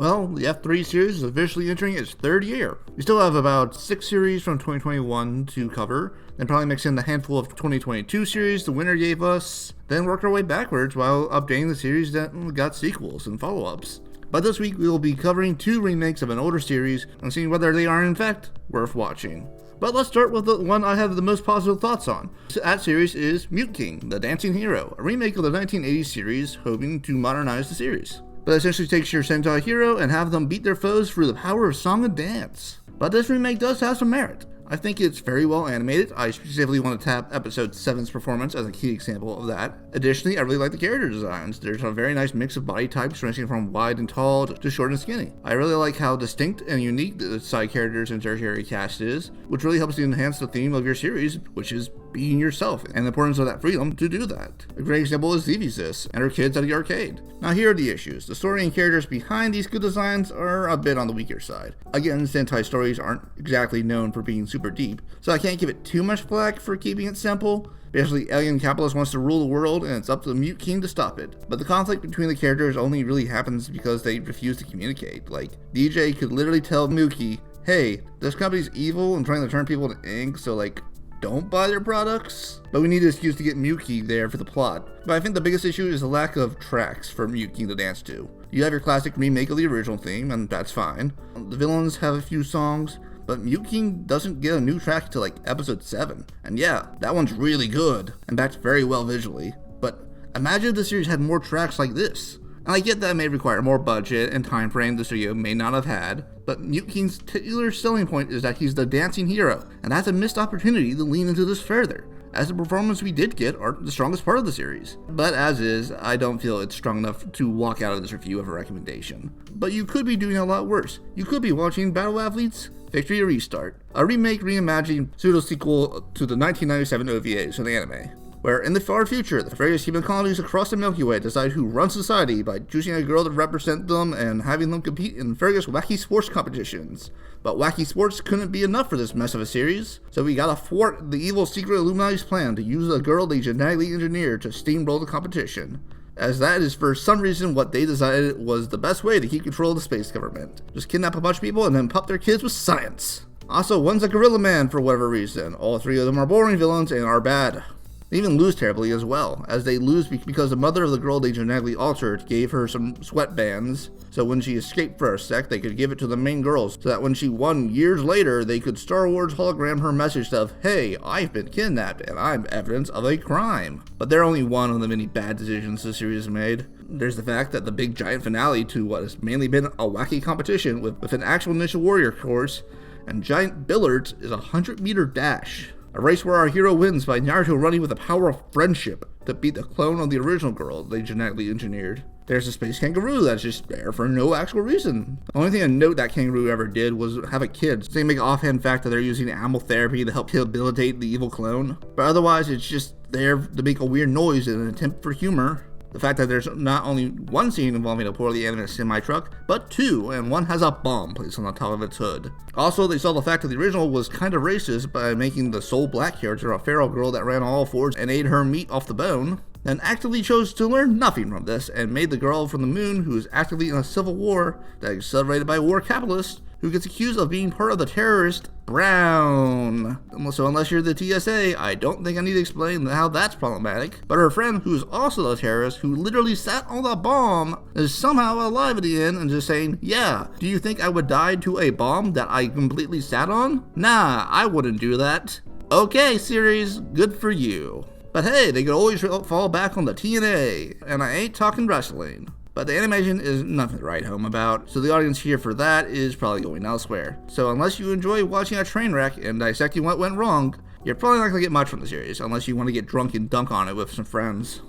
Well, the F3 series is officially entering its third year. We still have about 6 series from 2021 to cover, then probably mix in the handful of 2022 series the winner gave us, then work our way backwards while updating the series that got sequels and follow-ups. But this week we will be covering 2 remakes of an older series and seeing whether they are in fact worth watching. But let's start with the one I have the most positive thoughts on. That series is Muteking, the Dancing Hero, a remake of the 1980s series hoping to modernize the series. But essentially takes your Sentai hero and have them beat their foes through the power of song and dance. But this remake does have some merit. I think it's very well animated. I specifically want to tap episode 7's performance as a key example of that. Additionally, I really like the character designs. There's a very nice mix of body types ranging from wide and tall to short and skinny. I really like how distinct and unique the side characters and tertiary cast is, which really helps to enhance the theme of your series, which is being yourself, and the importance of that freedom to do that. A great example is Zivisis and her kids at the arcade. Now here are the issues. The story and characters behind these good designs are a bit on the weaker side. Again, Sentai stories aren't exactly known for being super deep, so I can't give it too much flack for keeping it simple. Basically, alien capitalist wants to rule the world and it's up to the Muteking to stop it. But the conflict between the characters only really happens because they refuse to communicate. Like, DJ could literally tell Muki, hey, this company's evil and trying to turn people to ink, so like, don't buy their products. But we need an excuse to get Muki there for the plot. But I think the biggest issue is the lack of tracks for Muteking to dance to. You have your classic remake of the original theme, and that's fine. The villains have a few songs, but Muteking doesn't get a new track until like episode 7. And yeah, that one's really good, and backed very well visually. But imagine if the series had more tracks like this. And I get that it may require more budget and time frame the studio may not have had, but Muteking's titular selling point is that he's the dancing hero, and that's a missed opportunity to lean into this further, as the performances we did get are the strongest part of the series. But as is, I don't feel it's strong enough to walk out of this review of a recommendation. But you could be doing a lot worse. You could be watching Battle Athletes Victory or Restart, a remake reimagining pseudo-sequel to the 1997 OVAs of the anime, where in the far future, the various human colonies across the Milky Way decide who runs society by choosing a girl to represent them and having them compete in various wacky sports competitions. But wacky sports couldn't be enough for this mess of a series, so we gotta thwart the evil secret Illuminati's plan to use a girl they genetically engineered to steamroll the competition, as that is for some reason what they decided was the best way to keep control of the space government. Just kidnap a bunch of people and then pump their kids with science. Also, one's a gorilla man for whatever reason. All 3 of them are boring villains and are bad. They even lose terribly as well, as they lose because the mother of the girl they genetically altered gave her some sweatbands, so when she escaped for a sec, they could give it to the main girls, so that when she won years later, they could Star Wars hologram her message of, hey, I've been kidnapped, and I'm evidence of a crime. But they're only one of the many bad decisions the series made. There's the fact that the big giant finale to what has mainly been a wacky competition with an actual Ninja Warrior course and giant billiards is a 100-meter dash. A race where our hero wins by Naruto running with the power of friendship to beat the clone of the original girl they genetically engineered. There's a space kangaroo that's just there for no actual reason. The only thing I note that kangaroo ever did was have a kid, so they make an offhand fact that they're using animal therapy to help rehabilitate the evil clone. But otherwise, it's just there to make a weird noise in an attempt for humor. The fact that there's not only one scene involving a poorly animated semi-truck, but 2, and one has a bomb placed on the top of its hood. Also, they saw the fact that the original was kind of racist by making the sole black character a feral girl that ran on all 4s and ate her meat off the bone, then actively chose to learn nothing from this and made the girl from the moon who is actively in a civil war that is accelerated by war capitalists, who gets accused of being part of the terrorist, brown. So unless you're the TSA, I don't think I need to explain how that's problematic. But her friend, who's also a terrorist, who literally sat on the bomb, is somehow alive at the end and just saying, yeah, do you think I would die to a bomb that I completely sat on? Nah, I wouldn't do that. Okay, series, good for you. But hey, they could always fall back on the TNA, and I ain't talking wrestling. But the animation is nothing to write home about, so the audience here for that is probably going elsewhere. So unless you enjoy watching a train wreck and dissecting what went wrong, you're probably not going to get much from the series, unless you want to get drunk and dunk on it with some friends.